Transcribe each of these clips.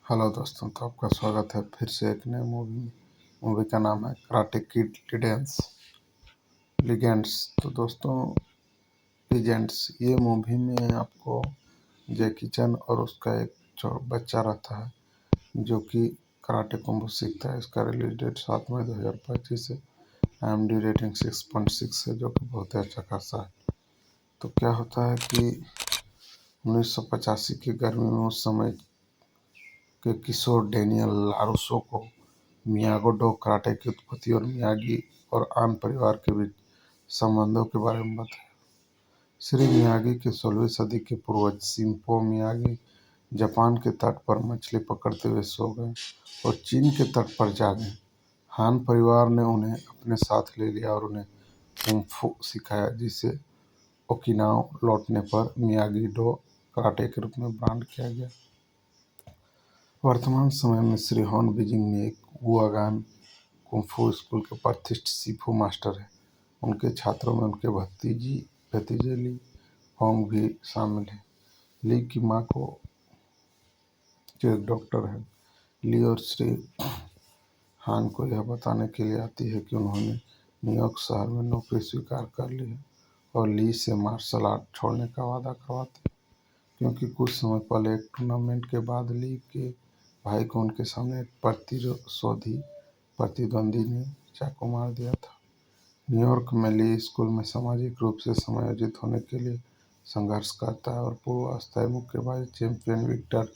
Hello दोस्तों, तो आपका स्वागत है फिर से एक नए मूवी का नाम है कराटे किड लीजेंड्स। तो दोस्तों, लीजेंड्स ये मूवी में आपको जैकी चैन और उसका एक बच्चा रहता है जो कि कराटे कुंफू सीखता है। इसका रिलीज डेट 7 मई 2025 है। IMDb रेटिंग 6.6 है, जो कि बहुत ही अच्छा खासा है। तो क्या होता है कि 1985 की गर्मी में उस समय के किशोर डेनियल लारुसो को मियागो डो कराटे की उत्पत्ति और मियागी और आन परिवार के बीच संबंधों के बारे में बताया। श्री मियागी के 16वीं सदी के पूर्वज शिंपो मियागी जापान के तट पर मछली पकड़ते हुए सो गए और चीन के तट पर जागे। हान परिवार ने उन्हें अपने साथ ले लिया और उन्हें कुंफू सिखाया, जिसे ओकिनावा लौटने पर मियागी डो कराटे के रूप में ब्रांड किया गया। वर्तमान समय में श्री हॉन बीजिंग में एक गुआगान कुंफू स्कूल के प्रतिष्ठित शिफू मास्टर हैं। उनके छात्रों में उनके भतीजे ली होंग भी शामिल हैं। ली की मां को जो एक डॉक्टर है, ली और श्री हान को यह बताने के लिए आती है कि उन्होंने न्यूयॉर्क शहर में नौकरी स्वीकार कर ली है और ली से मार्शल आर्ट छोड़ने का वादा करवाती है, क्योंकि कुछ समय पहले एक टूर्नामेंट के बाद ली के भाई को उनके सामने एक प्रतिद्वंदी ने चाकू मार दिया था। न्यूयॉर्क में ली स्कूल में सामाजिक रूप से समायोजित होने के लिए संघर्ष करता है और पूर्व अस्थायी मुक्केबाज चैंपियन विक्टर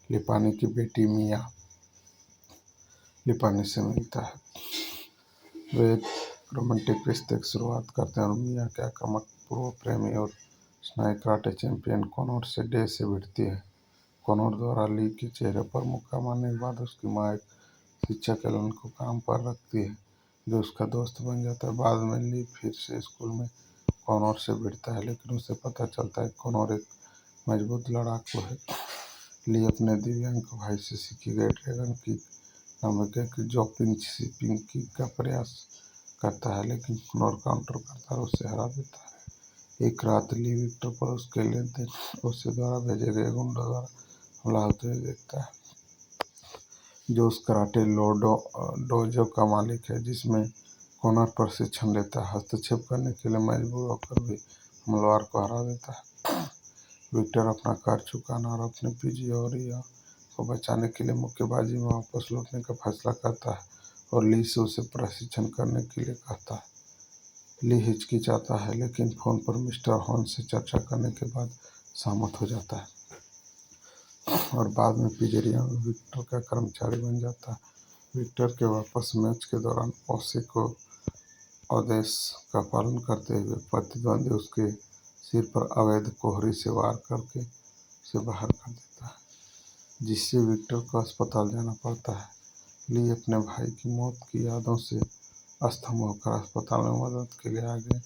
लिपानी की बेटी मिया लिपानी से मिलता है। वे एक रोमांटिक रिश्ते की शुरुआत करते हैं और मिया के आक्रामक पूर्व प्रेमी और स्नायु कराटे चैंपियन कोनोर से भिड़ती है। कोनोर द्वारा ली के चेहरे पर मुक्का मारने के बाद उसकी मां एक शिक्षक एलन को काम पर रखती है, जो उसका दोस्त बन जाता है। बाद में ली फिर से स्कूल में कोनोर से भिड़ता है, लेकिन उसे पता चलता है कि कोनोर एक मजबूत लड़ाकू है। ली अपने दिव्यांग भाई से सीखी गई ड्रैगन किक नामक एक जॉपिंग शिपिंग किक का प्रयास करता है, लेकिन कोनोर काउंटर करता है और उसे हरा देता है। एक रात ली विक्टर पर उसके लेन-देन उसे द्वारा भेजे गए गुंडों द्वारा हमला होते हुए देखता है, जो उस कराटे डोजो का मालिक है जिसमें कोनर प्रशिक्षण लेता है। हस्तक्षेप करने के लिए मजबूर होकर भी हमलावर को हरा देता है। विक्टर अपना कर चुकाना और अपने पीजिओरिया को बचाने के लिए मुक्केबाजी में वापस लौटने का फैसला करता है और ली से उसे प्रशिक्षण करने के लिए कहता है। ली हिचकिचाता है, लेकिन फोन पर मिस्टर हॉन से चर्चा करने के बाद सहमत हो जाता है और बाद में पिज्जेरिया में विक्टर का कर्मचारी बन जाता है। विक्टर के वापस मैच के दौरान ओसे को आदेश का पालन करते हुए प्रतिद्वंदी उसके सिर पर अवैध कोहरी से वार करके उसे बाहर कर देता है, जिससे विक्टर को अस्पताल जाना पड़ता है। ली अपने भाई की मौत की यादों से स्तंभ होकर अस्पताल में मदद के लिए आ गए।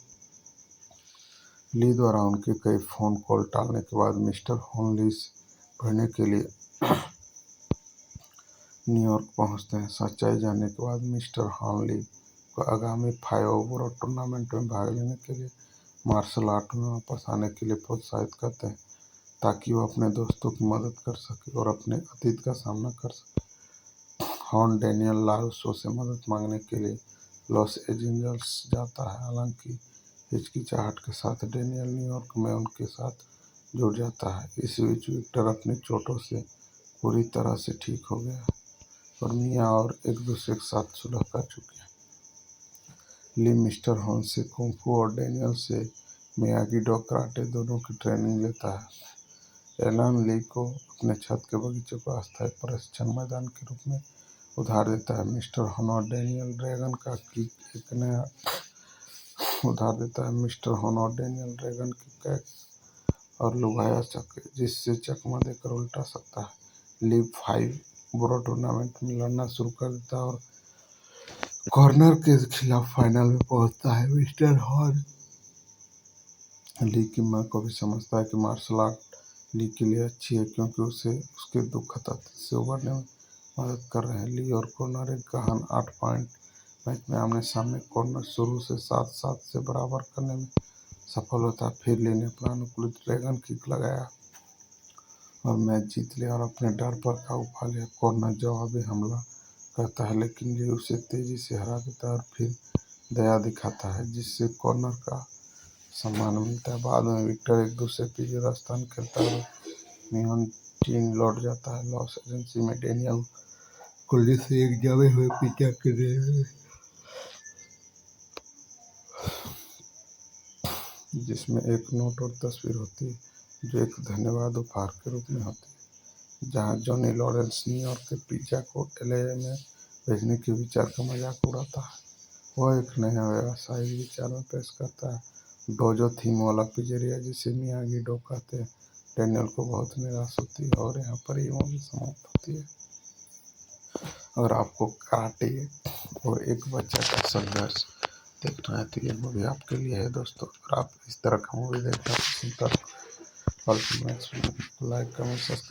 ली द्वारा उनके कई फोन कॉल टालने के बाद मिस्टर हॉन ली से भिड़ने के लिए न्यूयॉर्क पहुंचते हैं। सच्चाई जानने के बाद मिस्टर हॉन ली को आगामी 5 बोरो टूर्नामेंट में भाग लेने के लिए मार्शल आर्ट में वापस आने के लिए प्रोत्साहित करते हैं, ताकि वो अपने दोस्तों की मदद कर सके और अपने अतीत का सामना कर सके। हॉन डेनियल लारुसो से मदद मांगने के लिए लॉस एंजल्स जाता है, हालांकि हिचकिचाहट के साथ डेनियल न्यूयॉर्क में उनके साथ जुड़ जाता है। इस बीच विक्टर अपनी चोटों से पूरी तरह से ठीक हो गया और मिया और एक दूसरे के साथ सुलह कर चुके हैं। ली मिस्टर हॉन से कुंफू और डेनियल से मियागी डो कराटे दोनों की ट्रेनिंग लेता है। एलन ली को अपने छत के बगीचे को अस्थायी प्रशिक्षण मैदान के रूप में उधार देता है। मिस्टर हॉन और डेनियल ड्रैगन का किक एक नया उधार देता है। मिस्टर हॉन और डेनियल ड्रैगन किक और लुभाया चक, जिससे चकमा देकर उल्टा सकता है। ली 5 बोरो टूर्नामेंट में लड़ना शुरू कर देता है और कॉर्नर के खिलाफ फाइनल में पहुंचता है। मिस्टर हॉन ली की मां को भी समझता है कि मार्शल आर्ट ली के लिए अच्छी है, क्योंकि उसे उसके दुखद अतीत से उबरने में मदद कर रहे हैं। ली और कॉर्नर एक गहन 8 पॉइंट मैच में आमने सामने। कॉर्नर शुरू से 7-7 से बराबर करने में सफल होता है। फिर ली ने अपना अनुकूलित ड्रैगन किक लगाया और मैच जीत लिया और अपने डर पर काबू पा लिया। कॉर्नर जवाबी हमला करता है लेकिन ली उसे तेजी से हरा देता है और फिर दया दिखाता है जिससे कॉर्नर का सम्मान मिलता है। बाद में विक्टर एक दूसरे पीछे स्थान खेलता है। मियोन टीम लौट जाता है। लॉस एजेंसी में डेनियल कुल्ली से एक जमे हुए पिज्जा के लिए जिसमें एक नोट और तस्वीर होती है जो एक धन्यवाद उपहार के रूप में होती है। जहां जॉनी लॉरेंस न्यूयॉर्क के पिज्जा को एलए में भेजने के विचार का मजाक उड़ाता है। वह एक नया व्यावसायिक विचार में पेश करता है डोजो थीम वाला पिज्जेरिया जिसे मियागी डो कहते हैं। डेनियल को बहुत निराश होती है और यहाँ पर ये मूवी समाप्त होती है। अगर आपको कराटे और एक बच्चा का संघर्ष देखना है तो ये मूवी आपके लिए है दोस्तों। अगर आप इस तरह का मूवी देखना पसंद करते हैं तो लाइक कमेंट सब्सक्राइब